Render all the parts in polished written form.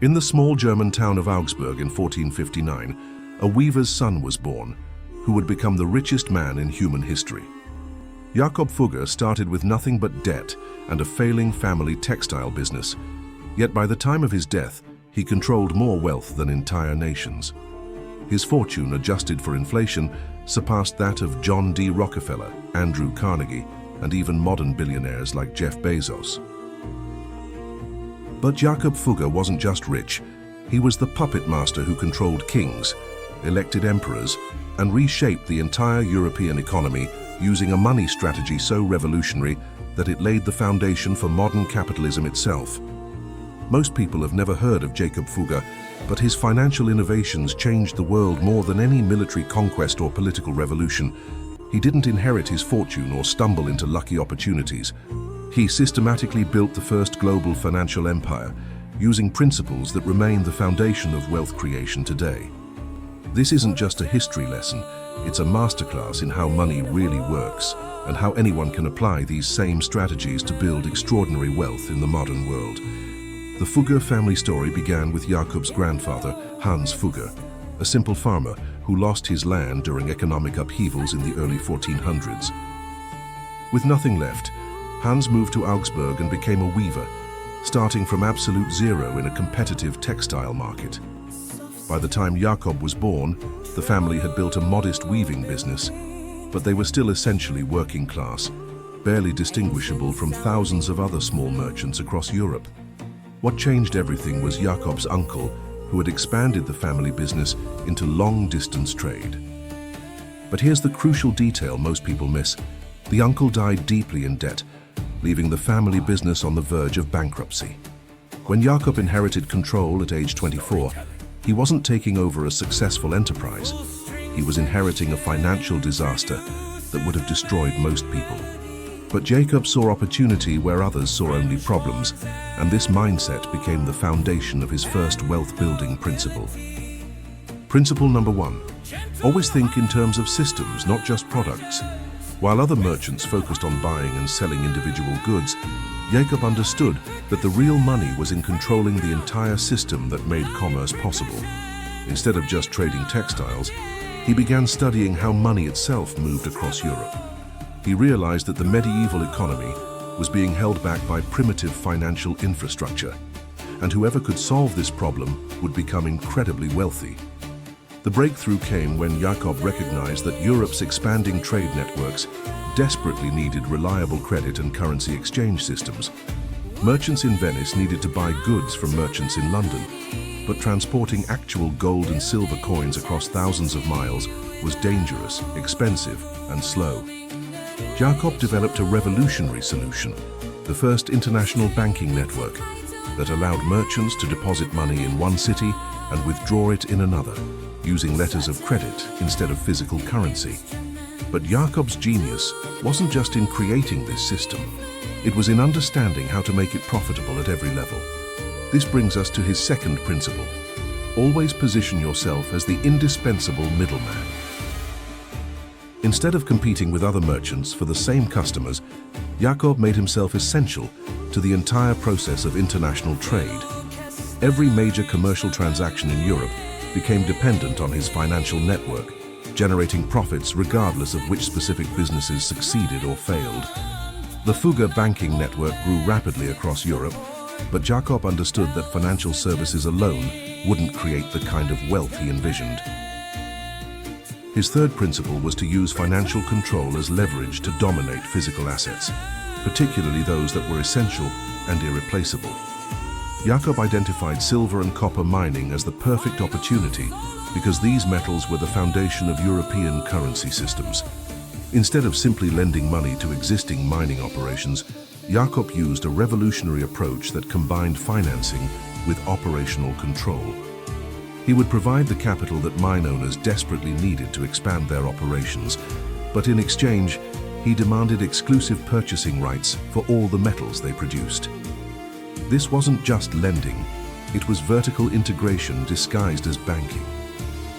In the small German town of Augsburg in 1459, a weaver's son was born, who would become the richest man in human history. Jakob Fugger started with nothing but debt and a failing family textile business, yet by the time of his death, he controlled more wealth than entire nations. His fortune, adjusted for inflation, surpassed that of John D. Rockefeller, Andrew Carnegie, and even modern billionaires like Jeff Bezos. But Jakob Fugger wasn't just rich. He was the puppet master who controlled kings, elected emperors, and reshaped the entire European economy using a money strategy so revolutionary that it laid the foundation for modern capitalism itself. Most people have never heard of Jakob Fugger, but his financial innovations changed the world more than any military conquest or political revolution. He didn't inherit his fortune or stumble into lucky opportunities. He systematically built the first global financial empire, using principles that remain the foundation of wealth creation today. This isn't just a history lesson, it's a masterclass in how money really works and how anyone can apply these same strategies to build extraordinary wealth in the modern world. The Fugger family story began with Jakob's grandfather, Hans Fugger, a simple farmer who lost his land during economic upheavals in the early 1400s. With nothing left, Hans moved to Augsburg and became a weaver, starting from absolute zero in a competitive textile market. By the time Jakob was born, the family had built a modest weaving business, but they were still essentially working class, barely distinguishable from thousands of other small merchants across Europe. What changed everything was Jakob's uncle, who had expanded the family business into long-distance trade. But here's the crucial detail most people miss. The uncle died deeply in debt, leaving the family business on the verge of bankruptcy. When Jakob inherited control at age 24, he wasn't taking over a successful enterprise. He was inheriting a financial disaster that would have destroyed most people. But Jakob saw opportunity where others saw only problems, and this mindset became the foundation of his first wealth-building principle. Principle number 1. Always think in terms of systems, not just products. While other merchants focused on buying and selling individual goods, Jakob understood that the real money was in controlling the entire system that made commerce possible. Instead of just trading textiles, he began studying how money itself moved across Europe. He realized that the medieval economy was being held back by primitive financial infrastructure, and whoever could solve this problem would become incredibly wealthy. The breakthrough came when Jakob recognized that Europe's expanding trade networks desperately needed reliable credit and currency exchange systems. Merchants in Venice needed to buy goods from merchants in London, but transporting actual gold and silver coins across thousands of miles was dangerous, expensive, and slow. Jakob developed a revolutionary solution, the first international banking network that allowed merchants to deposit money in one city and withdraw it in another, using letters of credit instead of physical currency. But Jakob's genius wasn't just in creating this system, it was in understanding how to make it profitable at every level. This brings us to his second principle. Always position yourself as the indispensable middleman. Instead of competing with other merchants for the same customers, Jakob made himself essential to the entire process of international trade. Every major commercial transaction in Europe became dependent on his financial network, generating profits regardless of which specific businesses succeeded or failed. The Fugger banking network grew rapidly across Europe, but Jakob understood that financial services alone wouldn't create the kind of wealth he envisioned. His third principle was to use financial control as leverage to dominate physical assets, particularly those that were essential and irreplaceable. Jakob identified silver and copper mining as the perfect opportunity because these metals were the foundation of European currency systems. Instead of simply lending money to existing mining operations, Jakob used a revolutionary approach that combined financing with operational control. He would provide the capital that mine owners desperately needed to expand their operations, but in exchange, he demanded exclusive purchasing rights for all the metals they produced. This wasn't just lending, it was vertical integration disguised as banking.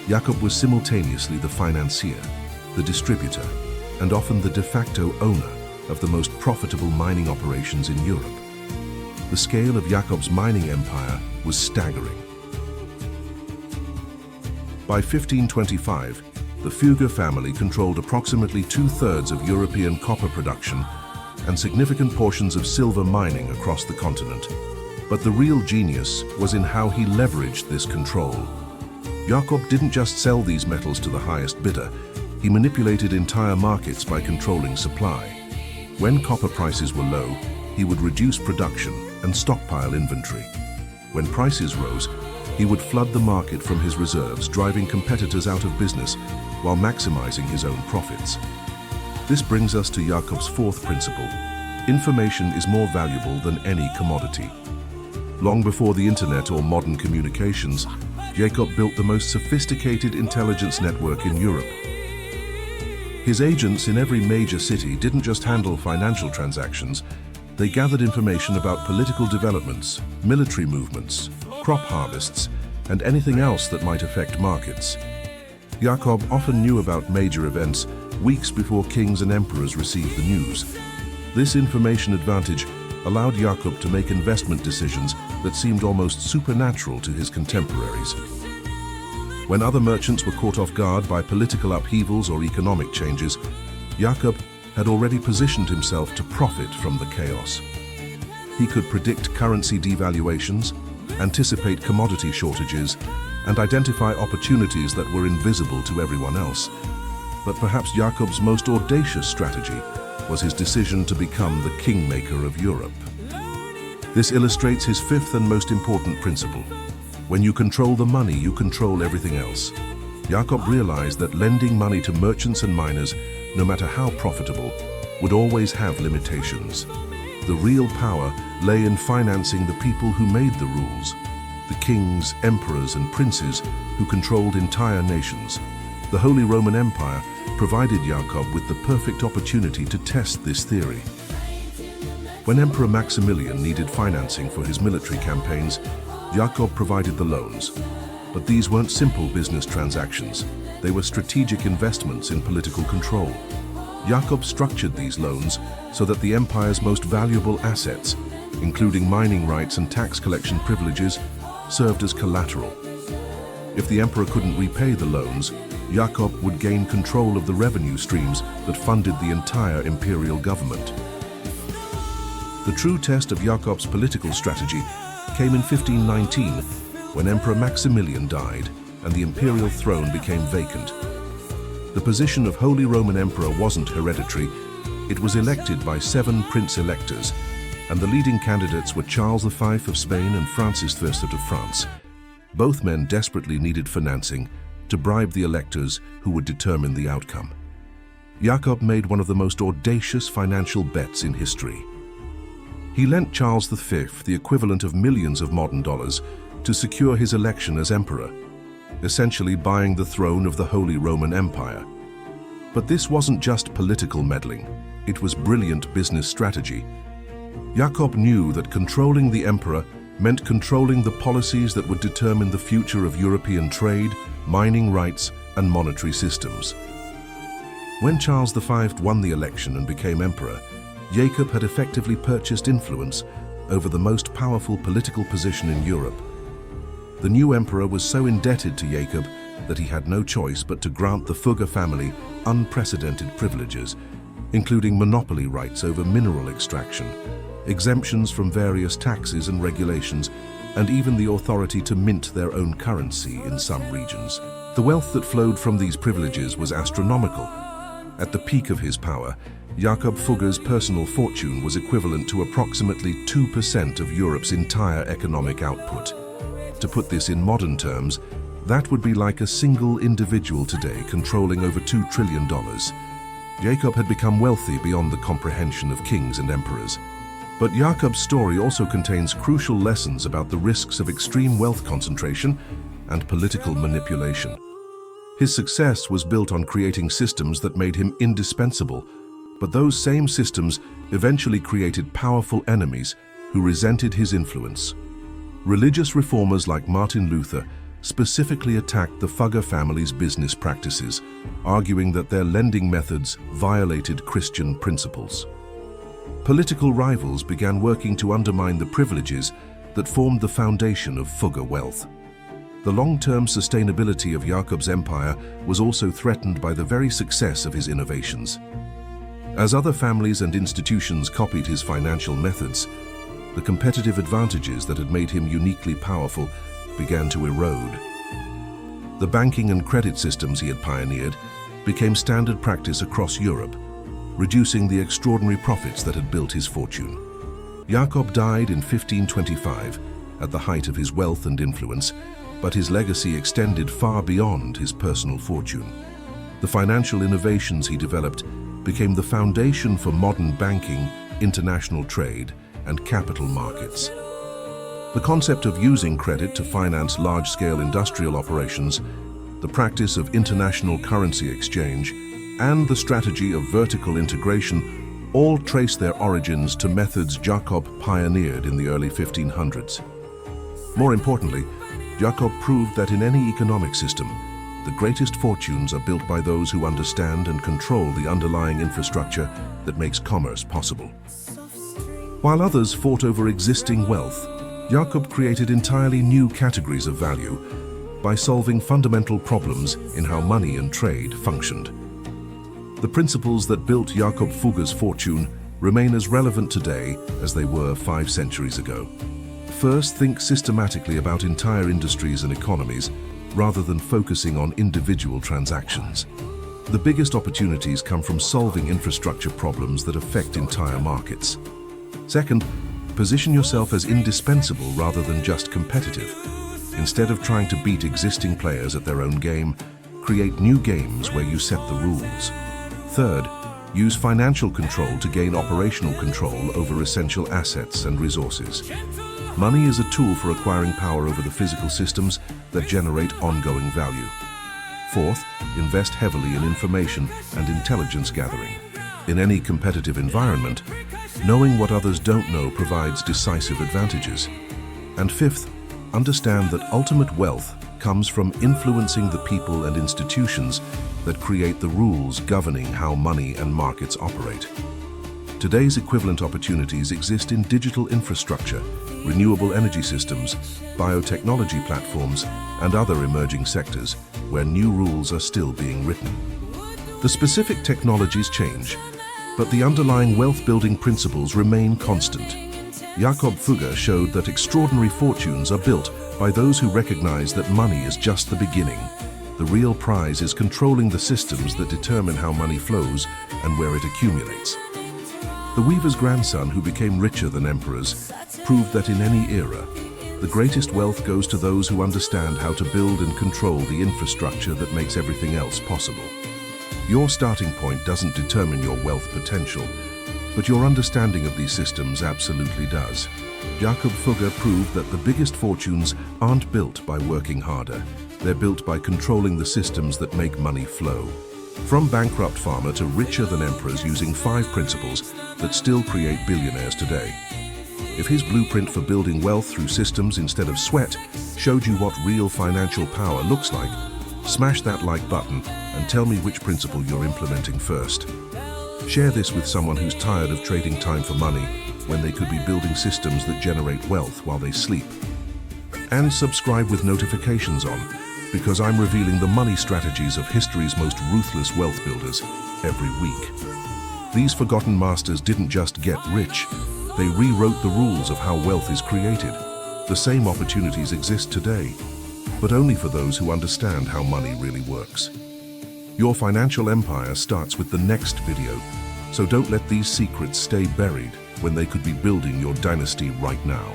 Jakob was simultaneously the financier, the distributor, and often the de facto owner of the most profitable mining operations in Europe. The scale of Jakob's mining empire was staggering. By 1525, the Fugger family controlled approximately 2/3 of European copper production and significant portions of silver mining across the continent. But the real genius was in how he leveraged this control. Jakob didn't just sell these metals to the highest bidder, he manipulated entire markets by controlling supply. When copper prices were low, he would reduce production and stockpile inventory. When prices rose, he would flood the market from his reserves, driving competitors out of business while maximizing his own profits. This brings us to Jakob's fourth principle: information is more valuable than any commodity. Long before the internet or modern communications, Jakob built the most sophisticated intelligence network in Europe. His agents in every major city didn't just handle financial transactions, they gathered information about political developments, military movements, crop harvests, and anything else that might affect markets. Jakob often knew about major events weeks before kings and emperors received the news. This information advantage allowed Jakob to make investment decisions that seemed almost supernatural to his contemporaries. When other merchants were caught off guard by political upheavals or economic changes, Jakob had already positioned himself to profit from the chaos. He could predict currency devaluations, anticipate commodity shortages, and identify opportunities that were invisible to everyone else. But perhaps Jakob's most audacious strategy was his decision to become the kingmaker of Europe. This illustrates his fifth and most important principle. When you control the money, you control everything else. Jakob realized that lending money to merchants and miners, no matter how profitable, would always have limitations. The real power lay in financing the people who made the rules, the kings, emperors, and princes who controlled entire nations. The Holy Roman Empire provided Jakob with the perfect opportunity to test this theory. When Emperor Maximilian needed financing for his military campaigns, Jakob provided the loans. But these weren't simple business transactions. They were strategic investments in political control. Jakob structured these loans so that the empire's most valuable assets, including mining rights and tax collection privileges, served as collateral. If the emperor couldn't repay the loans, Jakob would gain control of the revenue streams that funded the entire imperial government. The true test of Jakob's political strategy came in 1519, when Emperor Maximilian died and the imperial throne became vacant. The position of Holy Roman Emperor wasn't hereditary, it was elected by 7 prince-electors, and the leading candidates were Charles V of Spain and Francis I of France. Both men desperately needed financing to bribe the electors who would determine the outcome. Jakob made one of the most audacious financial bets in history. He lent Charles V the equivalent of millions of modern dollars to secure his election as emperor, essentially buying the throne of the Holy Roman Empire. But this wasn't just political meddling, it was brilliant business strategy. Jakob knew that controlling the emperor meant controlling the policies that would determine the future of European trade, mining rights, and monetary systems. When Charles V won the election and became emperor, Jakob had effectively purchased influence over the most powerful political position in Europe. The new emperor was so indebted to Jakob that he had no choice but to grant the Fugger family unprecedented privileges, including monopoly rights over mineral extraction, exemptions from various taxes and regulations, and even the authority to mint their own currency in some regions. The wealth that flowed from these privileges was astronomical. At the peak of his power, Jakob Fugger's personal fortune was equivalent to approximately 2% of Europe's entire economic output. To put this in modern terms, that would be like a single individual today controlling over $2 trillion. Jakob had become wealthy beyond the comprehension of kings and emperors. But Jakob's story also contains crucial lessons about the risks of extreme wealth concentration and political manipulation. His success was built on creating systems that made him indispensable, but those same systems eventually created powerful enemies who resented his influence. Religious reformers like Martin Luther specifically attacked the Fugger family's business practices, arguing that their lending methods violated Christian principles. Political rivals began working to undermine the privileges that formed the foundation of Fugger wealth. The long-term sustainability of Jakob's empire was also threatened by the very success of his innovations. As other families and institutions copied his financial methods, the competitive advantages that had made him uniquely powerful began to erode. The banking and credit systems he had pioneered became standard practice across Europe, reducing the extraordinary profits that had built his fortune. Jakob died in 1525, at the height of his wealth and influence, but his legacy extended far beyond his personal fortune. The financial innovations he developed became the foundation for modern banking, international trade, and capital markets. The concept of using credit to finance large-scale industrial operations, the practice of international currency exchange, and the strategy of vertical integration all trace their origins to methods Jakob pioneered in the early 1500s. More importantly, Jakob proved that in any economic system, the greatest fortunes are built by those who understand and control the underlying infrastructure that makes commerce possible. While others fought over existing wealth, Jakob created entirely new categories of value by solving fundamental problems in how money and trade functioned. The principles that built Jakob Fugger's fortune remain as relevant today as they were 5 centuries ago. First, think systematically about entire industries and economies, rather than focusing on individual transactions. The biggest opportunities come from solving infrastructure problems that affect entire markets. Second, position yourself as indispensable rather than just competitive. Instead of trying to beat existing players at their own game, create new games where you set the rules. Third, use financial control to gain operational control over essential assets and resources. Money is a tool for acquiring power over the physical systems that generate ongoing value. Fourth, invest heavily in information and intelligence gathering. In any competitive environment, knowing what others don't know provides decisive advantages. And fifth, understand that ultimate wealth comes from influencing the people and institutions that create the rules governing how money and markets operate. Today's equivalent opportunities exist in digital infrastructure, renewable energy systems, biotechnology platforms, and other emerging sectors where new rules are still being written. The specific technologies change, but the underlying wealth-building principles remain constant. Jakob Fugger showed that extraordinary fortunes are built by those who recognize that money is just the beginning. The real prize is controlling the systems that determine how money flows and where it accumulates. The weaver's grandson, who became richer than emperors, proved that in any era, the greatest wealth goes to those who understand how to build and control the infrastructure that makes everything else possible. Your starting point doesn't determine your wealth potential, but your understanding of these systems absolutely does. Jakob Fugger proved that the biggest fortunes aren't built by working harder. They're built by controlling the systems that make money flow. From bankrupt farmer to richer than emperors, using 5 principles that still create billionaires today. If his blueprint for building wealth through systems instead of sweat showed you what real financial power looks like, smash that like button and tell me which principle you're implementing first. Share this with someone who's tired of trading time for money when they could be building systems that generate wealth while they sleep. And subscribe with notifications on, because I'm revealing the money strategies of history's most ruthless wealth builders every week. These forgotten masters didn't just get rich, they rewrote the rules of how wealth is created. The same opportunities exist today, but only for those who understand how money really works. Your financial empire starts with the next video, so don't let these secrets stay buried when they could be building your dynasty right now.